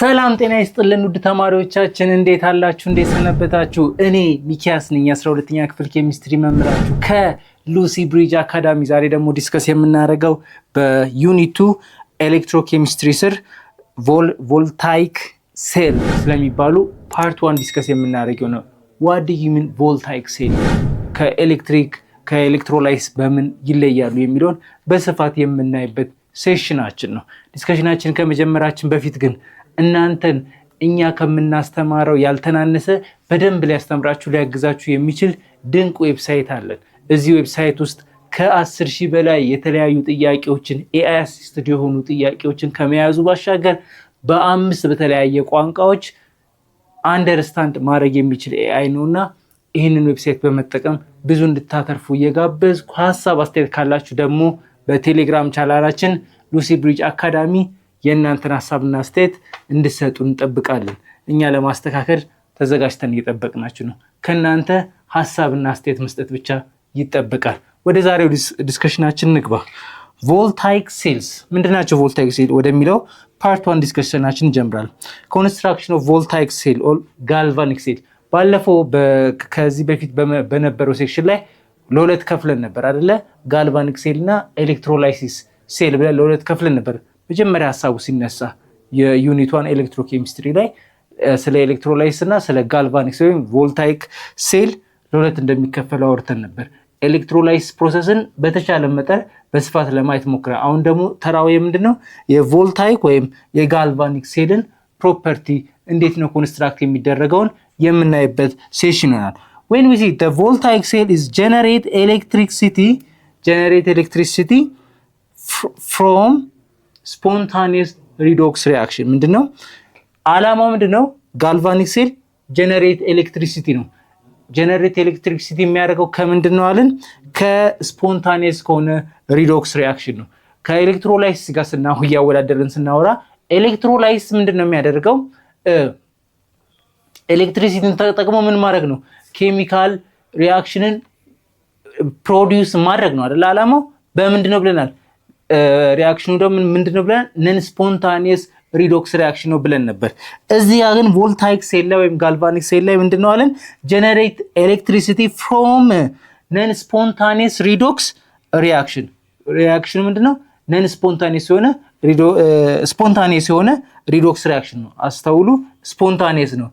ሰላም ጤና ይስጥልን ውድ ተማሪዎቻችን እንዴት አላችሁ? እንዴት ሰነበታችሁ? እኔ ሚኪያስ ነኝ 12ኛ ክፍል ኬሚስትሪ መምህራችሁ ከሉሲ ብሪጅ አካዳሚ። ዛሬ ደግሞ ዲስከስ የምናደርገው በዩኒት 2 ኤሌክትሮኬሚስትሪ ስር ቮልታይክ ሴል ስለሚባሉ ፓርት 1 ዲስከስ የምናደርገው ነው። ዋት ዱ ዩ ሚን ቮልታይክ ሴል ከኤሌክትሮላይስ በምን ይለያሉ የሚለውን በስፋት የምናይበት ሴሽናችን ነው። ዲስከሽናችን ከመጀመራችን በፊት ግን እናንተን እኛ ከምናስተማረው ያልተናነሰ በደንብ ሊያስተምራችሁ ሊያግዛችሁ የሚችል ድንቅ ዌብሳይት አለን። እዚህ ዌብሳይት ውስጥ ከ10,000 በላይ የተለያዩ ጥያቄዎችን ኤአይ አሲስትድ የሆኑ ጥያቄዎችን ከመያዙ ባሻገር በ5 በተለያየ ቋንቋዎች አንደርስታንድ ማድረግ የሚችል ኤአይ ነውና ይህንን ዌብሳይት በመጠቀም ብዙ እንድታተርፉ እየጋበዝኩ ሀሳብ አስተያየት ካላችሁ ደግሞ በቴሌግራም ቻናላችን ሉሲ ብሪጅ አካዳሚ የእናንተን ሀሳብና አስተያየት እንድሰጡ እንጠብቃለን። እኛ ለማስተካከል ተዘጋጅተን እየጠበቅናችሁ ነው። ከእናንተ ሀሳብና አስተያየት መስጠት ብቻ ይጠበቃል። ወደ ዛሬው ዲስከሽናችን ንግባ። ቮልታይክ ሴልስ ምንድናቸው? ቮልታይክ ሴል ወደሚለው ፓርት 1 ዲስከሽናችን እንጀምራል። ኮንስትራክሽን ኦፍ ቮልታይክ ሴል ኦር ጋልቫኒክ ሴል። ባለፈው ከዚህ በፊት በነበረው ሴክሽን ላይ ለሁለት ከፍለን ነበር አይደለ? ጋልቫኒክ ሴል እና ኤሌክትሮላይሲስ ሴል ብለን ለሁለት ከፍለን ነበር። መጀመሪያ ሀሳቡ ሲነሳ የዩኒት 1 ኤሌክትሮኬሚስትሪ ላይ ስለ ኤሌክትሮላይሲስ እና ስለ ጋልቫኒክ ሴል ወይም ቮልታይክ ሴል ለሁለት እንደሚከፈል አውርተን ነበር። ኤሌክትሮላይሲስ ፕሮሰስን በተቻለ መጠን በስፋት ለማየት ሞክረን፣ አሁን ደግሞ ተራው ምንድነው የቮልታይክ ወይም የጋልቫኒክ ሴልን ፕሮፐርቲ እንዴት ነው ኮንስትራክት የሚደረገውን የምናይበት ሴሽን ይሆናል። When we see the voltaic cell is generate electricity from spontaneous redox reaction ምንድነው ዓላማው? ምንድነው? ጋልቫኒክ ሴል ጀነሬት ኤሌክትሪሲቲ ነው። ጀነሬት ኤሌክትሪሲቲ የሚያደርገው ከምንድነው አለን? ከስፖንታኒየስ ከሆነ ሪዶክስ ሪአክሽን ነው። ከኤሌክትሮላይሲስ ጋር እያወዳደርን ስናወራ ኤሌክትሮላይሲስ ምንድነው የሚያደርገው? ኤሌክትሪሲቲን ተጠቅሞ ምን ማድረግ ነው? ኬሚካል ሪአክሽንን ፕሮዲውስ ማድረግ ነው አይደል? ዓላማው በምንድነው ብለናል? ሪአክሽኑ ደግሞ ምንድነው ብለን ነን ስፖንታኒየስ ሪዶክስ ሪአክሽን ነው ብለን ነበር። እዚህ ግን ቮልታይክ ሴል ላይ ወይም ጋልቫኒክ ሴል ላይ ምንድነው አለን? ጀነሬት ኤሌክትሪሲቲ ፍሮም ነን ስፖንታኒየስ ሪዶክስ ሪአክሽን። ሪአክሽኑ ምንድነው? ነን ስፖንታኒየስ የሆነ ሪዶክስ ሪአክሽን ነው። አስተውሉ፣ ስፖንታኒየስ ነው።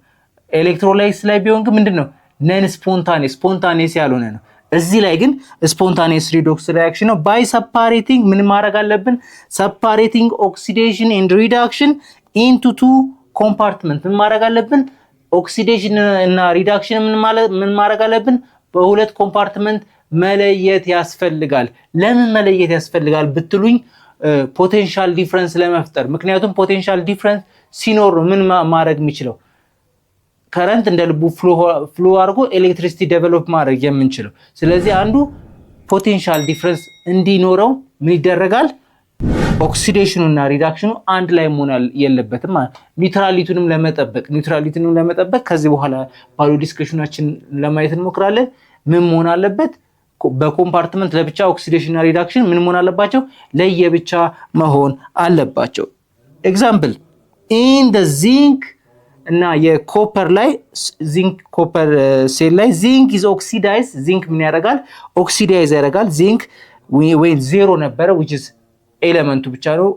ኤሌክትሮላይሲስ ላይ ቢሆን ግን ምንድነው? ነን ስፖንታኒየስ ያልሆነ ነው። እዚህ ላይ ግን ስፖንታኒየስ ሪዶክስ ሪአክሽን ነው። ባይ ሰፓሬቲንግ ምን ማድረግ አለብን? ሰፓሬቲንግ ኦክሲዴሽን ኤንድ ሪዳክሽን ኢንቱ 2 ኮምፓርትመንት ምን ማድረግ አለብን? ኦክሲዴሽን እና ሪዳክሽን ምን ማድረግ አለብን? በሁለት ኮምፓርትመንት መለየት ያስፈልጋል። ለምን መለየት ያስፈልጋል ብትሉኝ ፖቴንሻል ዲፍረንስ ለመፍጠር። ምክንያቱም ፖቴንሻል ዲፍረንስ ሲኖር ምን ማድረግ የሚችለው ከረንት እንደ ልቡ ፍሎ አድርጎ ኤሌክትሪሲቲ ዴቨሎፕ ማድረግ የምንችለው። ስለዚህ አንዱ ፖቴንሻል ዲፍረንስ እንዲኖረው ምን ይደረጋል? ኦክሲዴሽኑ እና ሪዳክሽኑ አንድ ላይ መሆን የለበትም ማለት። ኒውትራሊቲንም ለመጠበቅ ከዚህ በኋላ ባሉ ዲስከሽናችን ለማየት እንሞክራለን። ምን መሆን አለበት? በኮምፓርትመንት ለብቻ ኦክሲዴሽን እና ሪዳክሽን ምን መሆን አለባቸው? ለየብቻ መሆን አለባቸው። ኤግዛምፕል ኢን ዘ ዚንክ እና የኮፐር ላይ ኮፐር ሴል ላይ ዚንክ ኢዝ ኦክሲዳይዝ። ዚንክ ምን ያደርጋል? ኦክሲዳይዝ ያደርጋል። ዚንክ ወይ ዜሮ ነበረ which is ኤሌመንቱ ብቻ ነው፣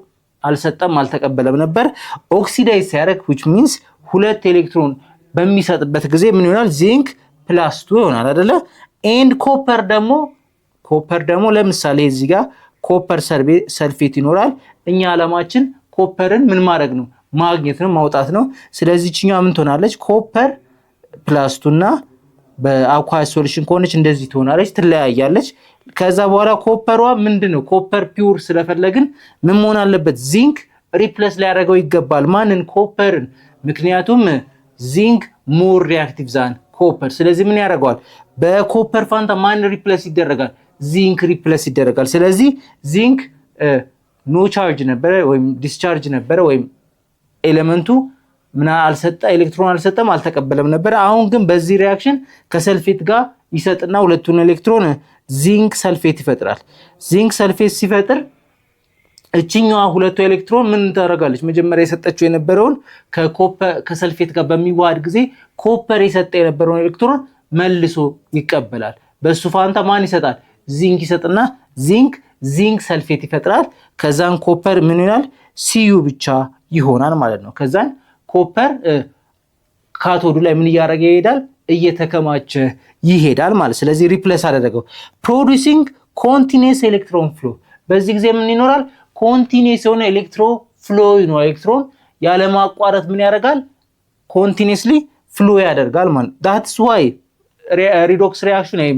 አልሰጠም አልተቀበለም ነበር። ኦክሲዳይዝ ሲያደርግ which means ሁለት ኤሌክትሮን በሚሰጥበት ጊዜ ምን ይሆናል? ዚንክ +2 ይሆናል አይደለ? ኤንድ ኮፐር ደግሞ ለምሳሌ እዚህ ጋር ኮፐር ሰልፌት ይኖራል። እኛ ዓላማችን ኮፐርን ምን ማድረግ ነው? ማግኘት ነው፣ ማውጣት ነው። ስለዚህ እቺኛዋ ምን ትሆናለች? ኮፐር +2 እና በአኳስ ሶሉሽን ከሆነች እንደዚህ ትሆናለች፣ ትለያያለች። ከዛ በኋላ ኮፐሯ ምንድነው? ኮፐር ፒውር ስለፈለግን ምን መሆን አለበት? ዚንክ ሪፕሌስ ሊያደርገው ይገባል። ማንን? ኮፐርን። ምክንያቱም ዚንክ ሞር ሪአክቲቭ ዛን ኮፐር። ስለዚህ ምን ያደርገዋል? በኮፐር ፋንታ ማን ሪፕሌስ ይደረጋል? ዚንክ ሪፕሌስ ይደረጋል። ስለዚህ ዚንክ ኖ ቻርጅ ነበረ ወይም ዲስቻርጅ ነበረ ወይም ኤሌመንቱ ምን አልሰጠ ኤሌክትሮን አልሰጠም አልተቀበለም ነበር። አሁን ግን በዚህ ሪአክሽን ከሰልፌት ጋር ይሰጥና ሁለቱን ኤሌክትሮን ዚንክ ሰልፌት ይፈጥራል። ዚንክ ሰልፌት ሲፈጥር እቺኛዋ ሁለቱ ኤሌክትሮን ምን ታደርጋለች? መጀመሪያ የሰጠችው የነበረውን ከሰልፌት ጋር በሚዋሃድ ጊዜ ኮፐር የሰጠ የነበረውን ኤሌክትሮን መልሶ ይቀበላል። በሱ ፋንታ ማን ይሰጣል? ዚንክ ይሰጥና ዚንክ ሰልፌት ይፈጥራል። ከዛን ኮፐር ምን ይሆናል? ሲዩ ብቻ ይሆናል ማለት ነው። ከዛን ኮፐር ካቶዱ ላይ ምን እያደረገ ይሄዳል? እየተከማቸ ይሄዳል ማለት። ስለዚህ ሪፕሌስ አደረገው። ፕሮዲዩሲንግ ኮንቲኒየስ ኤሌክትሮን ፍሎ። በዚህ ጊዜ ምን ይኖራል? ኮንቲኒየስ የሆነ ኤሌክትሮ ፍሎ ይኖራል። ኤሌክትሮን ያለማቋረጥ ምን ያደርጋል? ኮንቲኒየስሊ ፍሎ ያደርጋል ማለት። ዳትስ ዋይ ሪዶክስ ሪአክሽን ወይም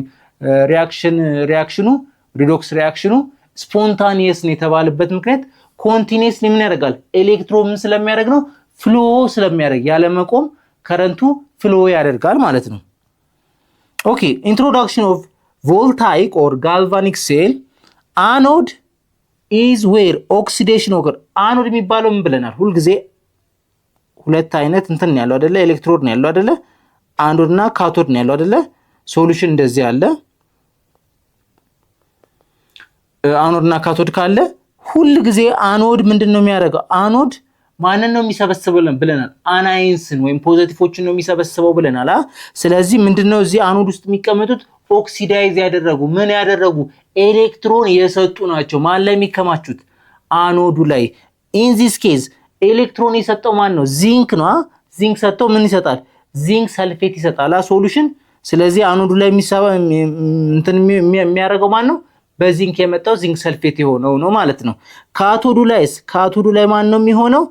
ሪአክሽኑ ሪዶክስ ሪአክሽኑ ስፖንታኒየስ ነው የተባለበት ምክንያት ኮንቲኒየስሊ ምን ያደርጋል? ኤሌክትሮን ምን ስለሚያደርግ ነው? ፍሎ ስለሚያደርግ ያለመቆም ከረንቱ ፍሎ ያደርጋል ማለት ነው። ኦኬ ኢንትሮዳክሽን ኦፍ ቮልታይክ ኦር ጋልቫኒክ ሴል። አኖድ ኢዝ ዌር ኦክሲዴሽን ኦከር። አኖድ የሚባለው ምን ብለናል? ሁልጊዜ ሁለት አይነት እንትን ያለው አይደለ? ኤሌክትሮድ ነው ያለው አይደለ? አኖድ እና ካቶድ ነው ያለው አይደለ? ሶሉሽን እንደዚህ አለ። አኖድ እና ካቶድ ካለ ሁልጊዜ አኖድ ምንድነው የሚያደርገው? አኖድ ማንን ነው የሚሰበስበው ብለናል? አናይንስን ወይም ፖዚቲቮችን ነው የሚሰበስበው ብለናል። ስለዚህ ምንድነው እዚህ አኖድ ውስጥ የሚቀመጡት ኦክሲዳይዝ ያደረጉ ምን ያደረጉ ኤሌክትሮን የሰጡ ናቸው። ማን ላይ የሚከማቹት? አኖዱ ላይ። ኢን ዚስ ኬዝ ኤሌክትሮን የሰጠው ማን ነው? ዚንክ ነው። ዚንክ ሰጠው ምን ይሰጣል? ዚንክ ሰልፌት ይሰጣል ሶሉሽን። ስለዚህ አኖዱ ላይ የሚያደርገው ማን ነው? በዚንክ የመጣው ዚንክ ሰልፌት የሆነው ነው ማለት ነው። ካቶዱ ላይ ማን ነው የሚሆነው?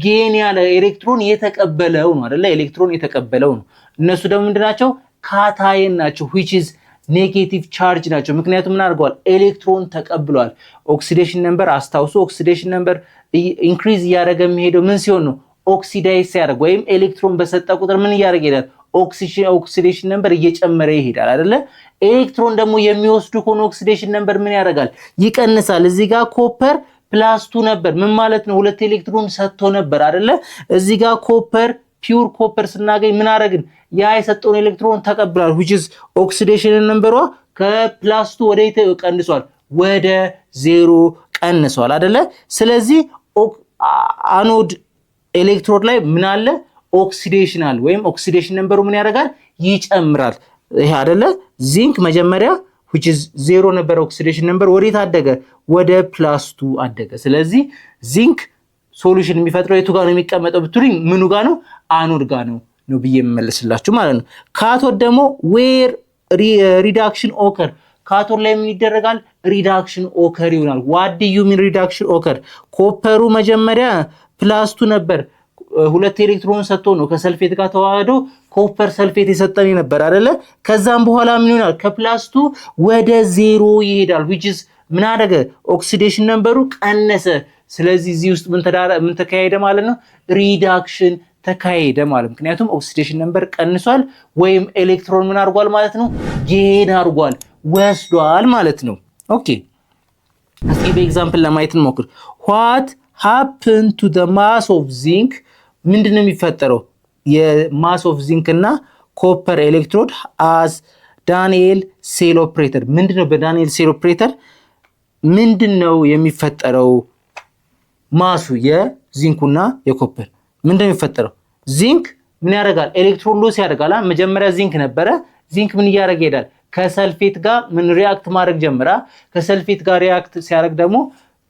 ጌን ያለ ኤሌክትሮን የተቀበለው ነው አይደለ? ኤሌክትሮን የተቀበለው ነው። እነሱ ደግሞ ምንድናቸው? ካታየን ናቸው which is ኔጌቲቭ ቻርጅ ናቸው። ምክንያቱም ምን አድርገዋል? ኤሌክትሮን ተቀብሏል። ኦክሲዴሽን ነምበር አስታውሱ። ኦክሲዴሽን ነምበር ኢንክሪዝ እያደረገ የሚሄደው ምን ሲሆን ነው? ኦክሲዳይዝ ሲያደርግ ወይም ኤሌክትሮን በሰጠ ቁጥር ምን እያደረገ ይሄዳል? ኦክሲዴሽን ነምበር እየጨመረ ይሄዳል አይደለ? ኤሌክትሮን ደግሞ የሚወስዱ ከሆነ ኦክሲዴሽን ነምበር ምን ያደርጋል? ይቀንሳል። እዚህ ጋር ኮፐር +2 ነበር። ምን ማለት ነው? ሁለት ኤሌክትሮን ሰጥቶ ነበር አይደለ? እዚህ ጋር ኮፐር ፒውር ኮፐር ስናገኝ ምን አደረግን? ያ የሰጠውን ኤሌክትሮን ተቀብሏል which is ኦክሲዴሽን ነምበሯ ከ+2 ወደ ቀንሷል፣ ወደ 0 ቀንሷል አይደለ? ስለዚህ አኖድ ኤሌክትሮድ ላይ ምን አለ? ኦክሲዴሽን አለ ወይም ኦክሲዴሽን ነምበሩ ምን ያደርጋል? ይጨምራል። ይሄ አይደለ? ዚንክ መጀመሪያ which is 0 ነበር ኦክሲዴሽን ነምበር ወዴት አደገ? ወደ +2 አደገ። ስለዚህ ዚንክ ሶሉሽን የሚፈጥረው የቱ ጋር ነው የሚቀመጠው ብትሉኝ ምኑ ጋር ነው? አኖድ ጋር ነው ብዬ የምመልስላችሁ ማለት ነው። ካቶድ ደግሞ ዌር ሪዳክሽን ኦከር። ካቶድ ላይ ምን ይደረጋል? ሪዳክሽን ኦከር ይሆናል። ዋት ዱ ዩ ሚን ሪዳክሽን ኦከር? ኮፐሩ መጀመሪያ +2 ነበር፣ ሁለት ኤሌክትሮን ሰጥቶ ነው ከሰልፌት ጋር ተዋህዶ ኮፐር ሰልፌት የሰጠን ነበር አይደለ? ከዛም በኋላ ምን ይሆናል? ከ+2 ወደ 0 ይሄዳል which is ምን አደረገ? ኦክሲዴሽን ነምበሩ ቀነሰ። ስለዚህ እዚህ ውስጥ ምን ተካሄደ ማለት ነው? ሪዳክሽን ተካሄደ ማለት። ምክንያቱም ኦክሲዴሽን ነምበር ቀንሷል ወይም ኤሌክትሮን ምን አድርጓል ማለት ነው? ጌን አድርጓል፣ ወስዷል ማለት ነው። ኦኬ እስኪ በኤግዛምፕል ለማየት እንሞክር። what happened to the mass of zinc? ምንድነው የሚፈጠረው? የማስ ኦፍ ዚንክ እና ኮፐር ኤሌክትሮድ as ዳንኤል ሴል ኦፕሬተር። ምንድነው በዳንኤል ሴል ኦፕሬተር ምንድነው የሚፈጠረው? ማሱ የዚንኩና የኮፐር ምንድነው የሚፈጠረው? ዚንክ ምን ያደርጋል? ኤሌክትሮን ሎስ ያደርጋል። መጀመሪያ ዚንክ ነበረ። ዚንክ ምን እያደረገ ይሄዳል? ከሰልፌት ጋር ምን ሪአክት ማድረግ ጀመራ። ከሰልፌት ጋር ሪአክት ሲያደርግ ደግሞ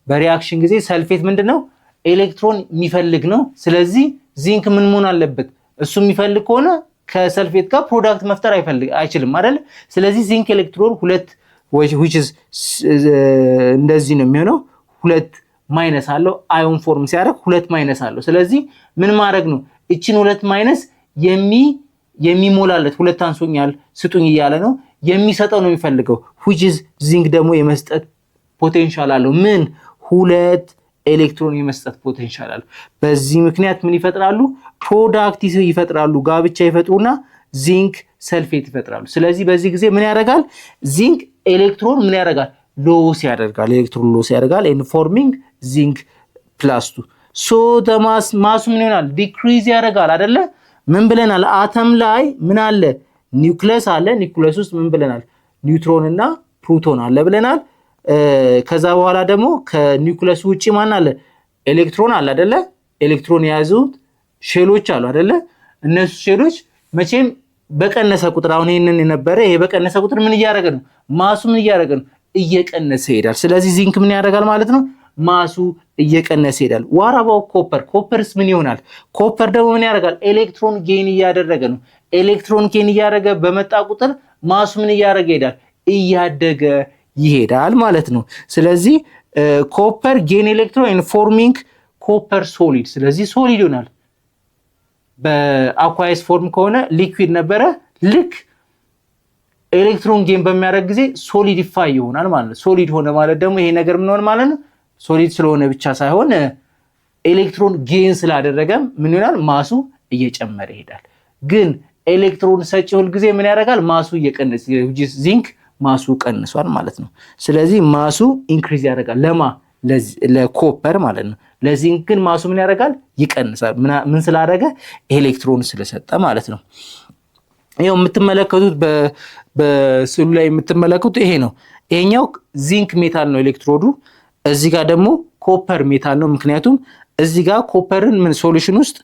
በሪአክሽን ጊዜ ሰልፌት ምንድነው? ኤሌክትሮን የሚፈልግ ነው። ስለዚህ ዚንክ ምን መሆን አለበት? እሱ የሚፈልግ ከሆነ ከሰልፌት ጋር ፕሮዳክት መፍጠር አይችልም አይደል? ስለዚህ ዚንክ ኤሌክትሮን ሁለት which is እንደዚህ ነው የሚሆነው። ሁለት ማይነስ አለው። አዮን ፎርም ሲያደርግ ሁለት ማይነስ አለው። ስለዚህ ምን ማድረግ ነው? እቺን ሁለት ማይነስ የሚሞላለት ሁለት አንሶኛል ስጡኝ እያለ ነው የሚሰጠው ነው የሚፈልገው which is ዚንክ ደግሞ የመስጠት ፖቴንሻል አለው። ምን ሁለት ኤሌክትሮን የመስጠት ፖቴንሻል አለው። በዚህ ምክንያት ምን ይፈጥራሉ? ፕሮዳክት ይፈጥራሉ። ጋብቻ ይፈጥሩና ዚንክ ሰልፌት ይፈጥራሉ። ስለዚህ በዚህ ጊዜ ምን ያደርጋል? ዚንክ ኤሌክትሮን ምን ያደርጋል? ሎስ ያደርጋል። ኤሌክትሮን ሎስ ያደርጋል and forming zinc +2 so the ማሱ ምን ይሆናል? ዲክሪዝ ያደርጋል አይደለ? ምን ብለናል? አተም ላይ ምን አለ? ኒውክለስ አለ። ኒውክለስ ውስጥ ምን ብለናል? ኒውትሮን እና ፕሮቶን አለ ብለናል። ከዛ በኋላ ደግሞ ከኒውክለስ ውጪ ማን አለ? ኤሌክትሮን አለ አይደለ? ኤሌክትሮን የያዙት ሼሎች አሉ አይደለ? እነሱ ሼሎች መቼም በቀነሰ ቁጥር አሁን ይሄንን የነበረ ይሄ በቀነሰ ቁጥር ምን እያደረገ ነው? ማሱ ምን እያደረገ ነው? እየቀነሰ ይሄዳል። ስለዚህ ዚንክ ምን ያደርጋል ማለት ነው? ማሱ እየቀነሰ ይሄዳል። ዋራባው ኮፐርስ ምን ይሆናል? ኮፐር ደግሞ ምን ያደርጋል? ኤሌክትሮን ጌን እያደረገ ነው። ኤሌክትሮን ጌን እያደረገ በመጣ ቁጥር ማሱ ምን እያደረገ ይሄዳል? እያደገ ይሄዳል ማለት ነው። ስለዚህ ኮፐር ጌን ኤሌክትሮን ፎርሚንግ ኮፐር ሶሊድ። ስለዚህ ሶሊድ ይሆናል። በአኳይስ ፎርም ከሆነ ሊኩዊድ ነበረ። ልክ ኤሌክትሮን ጌን በሚያደርግ ጊዜ ሶሊዲፋይ ይሆናል ማለት ነው። ሶሊድ ሆነ ማለት ደግሞ ይሄ ነገር ምን ሆነ ማለት ነው? ሶሊድ ስለሆነ ብቻ ሳይሆን ኤሌክትሮን ጌን ስላደረገም ምን ይሆናል? ማሱ እየጨመረ ይሄዳል። ግን ኤሌክትሮን ሰጪ ሁል ጊዜ ምን ያደርጋል? ማሱ እየቀነሰ ዚንክ ማሱ ቀንሷል ማለት ነው። ስለዚህ ማሱ ኢንክሪዝ ያደርጋል ለኮፐር ማለት ነው። ለዚንክ ግን ማሱ ምን ያደርጋል? ይቀንሳል። ምን ስላደረገ? ኤሌክትሮን ስለሰጠ ማለት ነው። ይሄው የምትመለከቱት በስዕሉ ላይ የምትመለከቱት ይሄ ነው። ይሄኛው ዚንክ ሜታል ነው ኤሌክትሮዱ። እዚህ ጋር ደግሞ ኮፐር ሜታል ነው። ምክንያቱም እዚህ ጋር ኮፐርን ምን ሶሉሽን ውስጥ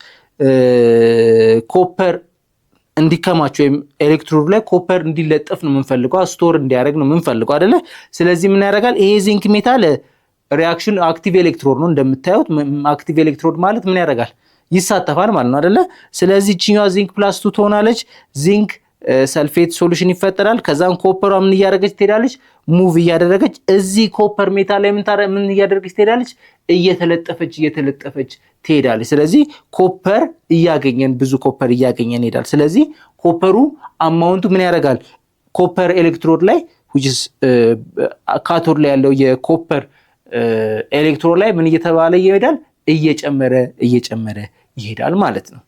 ኮፐር እንዲከማች ወይም ኤሌክትሮድ ላይ ኮፐር እንዲለጠፍ ነው የምንፈልገው፣ ስቶር እንዲያደርግ ነው የምንፈልገው አይደለ? ስለዚህ ምን ያደርጋል? ይሄ ዚንክ ሜታል ሪአክሽን አክቲቭ ኤሌክትሮድ ነው እንደምታዩት። አክቲቭ ኤሌክትሮድ ማለት ምን ያደርጋል? ይሳተፋል ማለት ነው አይደለ? ስለዚህ እቺኛዋ ዚንክ ፕላስ 2 ትሆናለች። ዚንክ ሰልፌት ሶሉሽን ይፈጠራል። ከዛም ኮፐሯ ምን እያደረገች ትሄዳለች? ሙቭ እያደረገች እዚህ ኮፐር ሜታል ላይ ምን እያደረገች ትሄዳለች? እየተለጠፈች ትሄዳለች። ስለዚህ ኮፐር እያገኘን ብዙ ኮፐር እያገኘን ይሄዳል። ስለዚህ ኮፐሩ አማውንቱ ምን ያደርጋል? ኮፐር ኤሌክትሮድ ላይ ካቶድ ላይ ያለው የኮፐር ኤሌክትሮድ ላይ ምን እየተባለ ይሄዳል? እየጨመረ ይሄዳል ማለት ነው።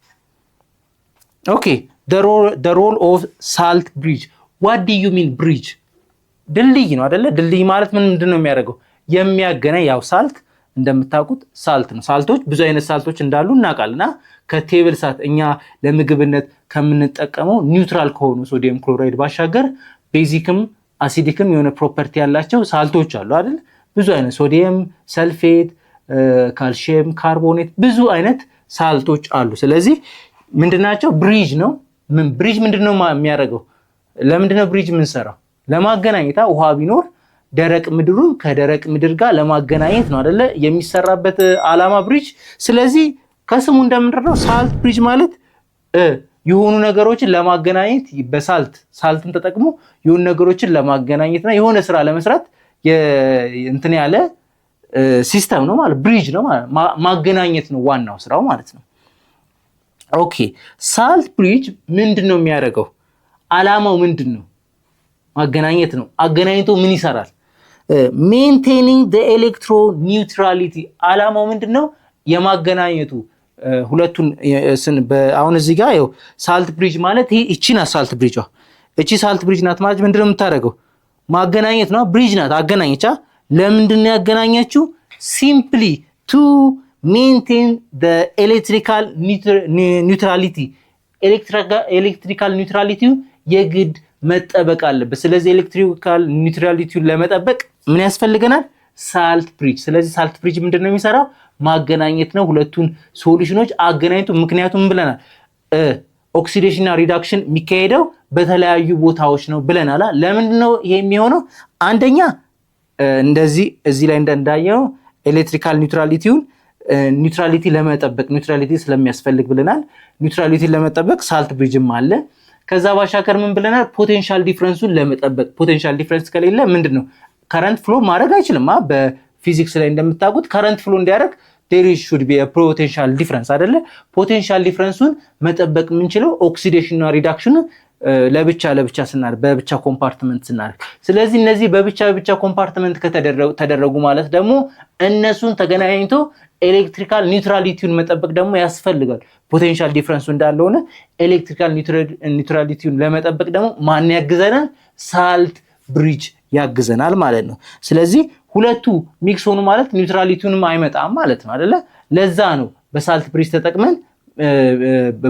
ኦኬ the role of salt bridge. what do you mean bridge? ድልድይ ነው አይደለ? ድልድይ ማለት ምንድነው የሚያደርገው? የሚያገናኝ ያው ሳልት እንደምታውቁት ሳልት ነው። ሳልቶች ብዙ አይነት ሳልቶች እንዳሉ እናውቃልና ከቴብል ሳልት እኛ ለምግብነት ከምንጠቀመው ኒውትራል ከሆኑ ሶዲየም ክሎራይድ ባሻገር ቤዚክም አሲዲክም የሆነ ፕሮፐርቲ ያላቸው ሳልቶች አሉ አይደል? ብዙ አይነት ሶዲየም ሰልፌት፣ ካልሲየም ካርቦኔት ብዙ አይነት ሳልቶች አሉ። ስለዚህ ምንድናቸው? ብሪጅ ነው። ብሪጅ ምንድነው የሚያደርገው? ለምንድነው ብሪጅ የምንሰራው? ለማገናኘታ ውሃ ቢኖር ደረቅ ምድሩን ከደረቅ ምድር ጋር ለማገናኘት ነው አይደለ የሚሰራበት ዓላማ ብሪጅ። ስለዚህ ከስሙ እንደምንረዳው ሳልት ብሪጅ ማለት የሆኑ ነገሮችን ለማገናኘት ሳልትን ተጠቅሞ የሆኑ ነገሮችን ለማገናኘትና የሆነ ስራ ለመስራት እንትን ያለ ሲስተም ነው ማለት ብሪጅ ነው ማለት ማገናኘት ነው ዋናው ስራው ማለት ነው። ኦኬ ሳልት ብሪጅ ምንድነው የሚያደርገው? ዓላማው ምንድነው? ማገናኘት ነው። አገናኝቶ ምን ይሰራል? ሜንቴኒንግ ዘ ኤሌክትሮ ኒውትራሊቲ። ዓላማው ምንድነው? የማገናኘቱ ሁለቱን አሁን እዚህ ጋር ያው ሳልት ብሪጅ ማለት እቺ ናት። ሳልት ብሪጇ እቺ ሳልት ብሪጅ ናት ማለት ምንድነው የምታደርገው? ማገናኘት ነው። ብሪጅ ናት አገናኘቻ። ለምንድነው ያገናኘችው? ሲምፕሊ ቱ ሜንቴን ዘ ኤሌክትሪካል ኒውትራሊቲ። ኤሌክትሪካል ኒውትራሊቲው የግድ መጠበቅ አለበት። ስለዚህ ኤሌክትሪካል ኒውትራሊቲውን ለመጠበቅ ምን ያስፈልገናል? ሳልት ብሪጅ። ስለዚህ ሳልት ብሪጅ ምንድነው የሚሰራው? ማገናኘት ነው። ሁለቱን ሶሉሽኖች አገናኝቶ ምክንያቱም ብለናል ኦክሲዴሽንና ሪዳክሽን የሚካሄደው በተለያዩ ቦታዎች ነው ብለናል። ለምንድነው ይሄ የሚሆነው? አንደኛ እንደዚህ እዚህ ላይ እንዳየነው ኤሌክትሪካል ኒውትራሊቲ ለመጠበቅ ኒውትራሊቲ ስለሚያስፈልግ ብለናል። ኒውትራሊቲን ለመጠበቅ ሳልት ብሪጅም አለ። ከዛ ባሻገር ምን ብለናል? ፖቴንሻል ዲፍረንሱን ለመጠበቅ። ፖቴንሻል ዲፍረንስ ከሌለ ምንድነው ከረንት ፍሎ ማድረግ አይችልም። በፊዚክስ ላይ እንደምታውቁት ከረንት ፍሎ እንዲያደርግ there should be a potential difference አይደለ? ፖቴንሻል ዲፍረንሱን መጠበቅ የምንችለው ኦክሲዴሽን እና ሪዳክሽን ለብቻ ስናደርግ በብቻ ኮምፓርትመንት ስናደርግ። ስለዚህ እነዚህ በብቻ ኮምፓርትመንት ከተደረጉ ማለት ደግሞ እነሱን ተገናኝቶ ኤሌክትሪካል ኒውትራሊቲውን መጠበቅ ደግሞ ያስፈልጋል። ፖቴንሻል ዲፍረንሱ እንዳለሆነ ኤሌክትሪካል ኒውትራሊቲውን ለመጠበቅ ደግሞ ማን ያግዘናል? ሳልት ብሪጅ ያግዘናል ማለት ነው። ስለዚህ ሁለቱ ሚክስ ሆኑ ማለት ኒውትራሊቲውንም አይመጣም ማለት ነው አይደለ? ለዛ ነው በሳልት ብሪጅ ተጠቅመን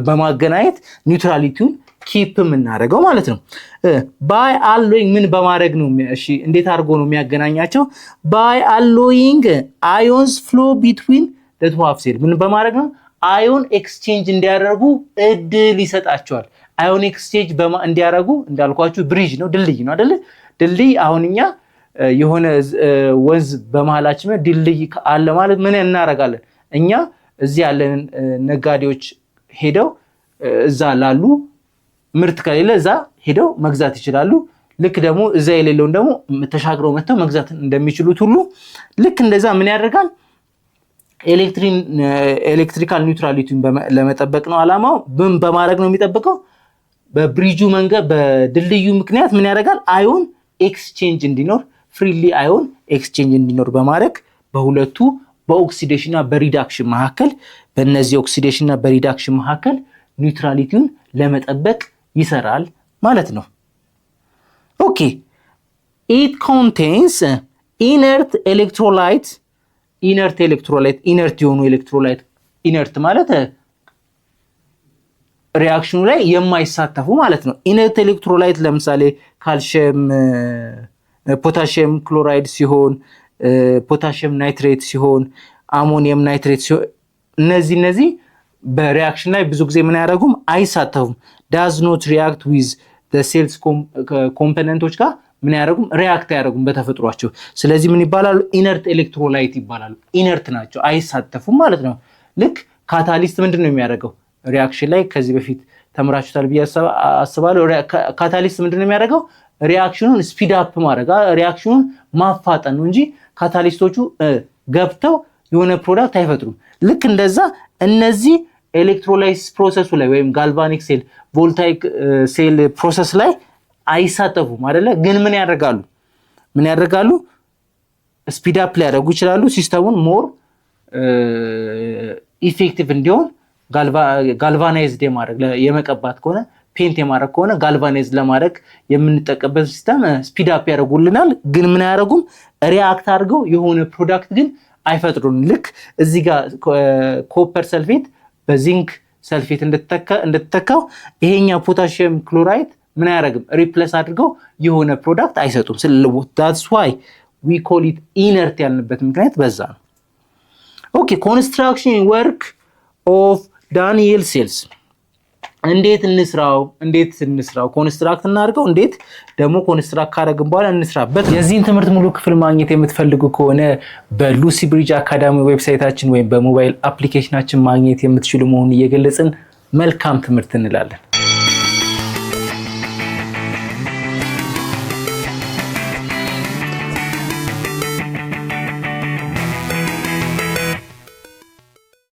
በማገናኘት ኒውትራሊቲውን ኪፕ የምናደርገው ማለት ነው። ባይ አሎይንግ ምን በማድረግ ነው? እሺ እንዴት አድርጎ ነው የሚያገናኛቸው? ባይ አሎይንግ አዮንስ ፍሎ ቢትዊን ዘ ቱ ሃፍ ሴል ምን በማድረግ ነው? አዮን ኤክስቼንጅ እንዲያደርጉ እድል ይሰጣቸዋል። አዮን ኤክስቼንጅ እንዲያደርጉ እንዳልኳችሁ ብሪጅ ነው፣ ድልድይ ነው አይደለ? ድልድይ አሁን እኛ የሆነ ወንዝ በመሃላችን ድልድይ አለ ማለት ምን እናደርጋለን? እኛ እዚህ ያለን ነጋዴዎች ሄደው እዛ ላሉ ምርት ከሌለ እዛ ሄደው መግዛት ይችላሉ። ልክ ደግሞ እዛ የሌለውን ደግሞ ተሻግረው መጥተው መግዛት እንደሚችሉት ሁሉ ልክ እንደዛ ምን ያደርጋል? ኤሌክትሪካል ኒውትራሊቲን ለመጠበቅ ነው አላማው። ምን በማድረግ ነው የሚጠብቀው? በብሪጁ መንገድ በድልድዩ ምክንያት ምን ያደርጋል? አዮን ኤክስቼንጅ እንዲኖር ፍሪሊ አዮን ኤክስቼንጅ እንዲኖር በማድረግ በሁለቱ በኦክሲዴሽን እና በሪዳክሽን መካከል በእነዚህ ኦክሲዴሽን እና በሪዳክሽን መካከል ኒውትራሊቲውን ለመጠበቅ ይሰራል ማለት ነው። ኦኬ ኢት ኮንቴንስ ኢነርት ኤሌክትሮላይት ኢነርት የሆኑ ኤሌክትሮላይት ኢነርት ማለት ሪአክሽኑ ላይ የማይሳተፉ ማለት ነው። ኢነርት ኤሌክትሮላይት ለምሳሌ ካልሽየም ፖታሺየም ክሎራይድ ሲሆን ፖታሺየም ናይትሬት ሲሆን አሞኒየም ናይትሬት ሲሆን እነዚህ በሪአክሽን ላይ ብዙ ጊዜ ምን ያደርጉም አይሳተፉም። ዳዝ ኖት ሪአክት ዊዝ ዘ ሴልስ ኮምፖነንቶች ጋር ምን ያደርጉም ሪአክት አያደርጉም በተፈጥሯቸው። ስለዚህ ምን ይባላሉ? ኢነርት ኤሌክትሮላይት ይባላሉ። ኢነርት ናቸው፣ አይሳተፉም ማለት ነው። ልክ ካታሊስት ምንድን ነው የሚያደርገው? ሪአክሽን ላይ ከዚህ በፊት ተምራችሁታል ብዬ አስባለሁ። ካታሊስት ምንድን ነው የሚያደርገው? ሪአክሽኑን ስፒድ አፕ ማድረግ፣ ሪአክሽኑን ማፋጠን ነው እንጂ ካታሊስቶቹ ገብተው የሆነ ፕሮዳክት አይፈጥሩም። ልክ እንደዛ እነዚህ ኤሌክትሮላይሲስ ፕሮሰሱ ላይ ወይም ጋልቫኒክ ሴል ቮልታይክ ሴል ፕሮሰስ ላይ አይሳተፉም አይደለ? ግን ምን ያደርጋሉ? ስፒድ አፕ ሊያደርጉ ይችላሉ። ሲስተሙን ሞር ኢፌክቲቭ እንዲሆን ጋልቫናይዝድ የማድረግ የመቀባት ከሆነ ፔንት የማድረግ ከሆነ ጋልቫናይዝ ለማድረግ የምንጠቀምበት ሲስተም ስፒድ አፕ ያደርጉልናል። ግን ምን አያደርጉም? ሪአክት አድርገው የሆነ ፕሮዳክት ግን አይፈጥሩም። ልክ እዚህ ጋር ኮፐር ሰልፌት በዚንክ ሰልፌት እንድትተካው ይሄኛው ፖታሺየም ክሎራይድ ምን አያደርግም? ሪፕሌስ አድርገው የሆነ ፕሮዳክት አይሰጡም። that's why we call it inert ያልንበት ምክንያት በዛ ነው። ኦኬ ኮንስትራክሽን ወርክ ኦፍ ዳኒኤል ሴልስ እንዴት እንስራው? ኮንስትራክት እናድርገው። እንዴት ደግሞ ኮንስትራክት ካደረግን በኋላ እንስራበት። የዚህን ትምህርት ሙሉ ክፍል ማግኘት የምትፈልጉ ከሆነ በሉሲ ብሪጅ አካዳሚ ዌብሳይታችን ወይም በሞባይል አፕሊኬሽናችን ማግኘት የምትችሉ መሆኑን እየገለጽን መልካም ትምህርት እንላለን።